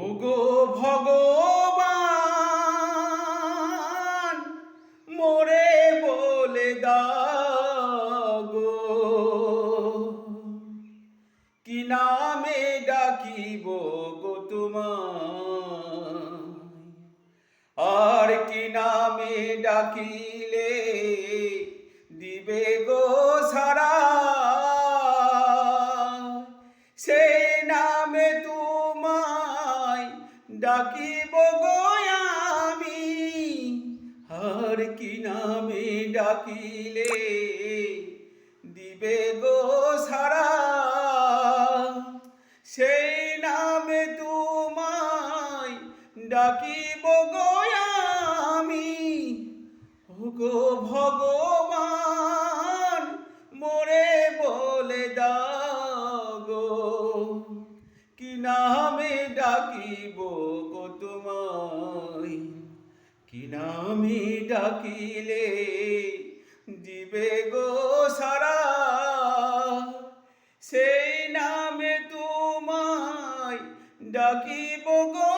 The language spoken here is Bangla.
ওগো ভগবান মোরে বলে দাও গো, কি নামে ডাকিব গো তোমায়, আর কি নামে ডাকিলে দিবে গো সারা, সেই নামে তোমায় ডাকিব গো আমি, আর কি নামে ডাকিলে দিবে গো সারা, সেই নামে তোমায় ডাকিব গো আমি। ওগো ভগবান মোরে বলে দাও গো, কি নামে ডাকিব গো তোমায়, কি নামে ডাকিলে দিবে গো সারা, সেই নামে তোমায় ডাকিব গো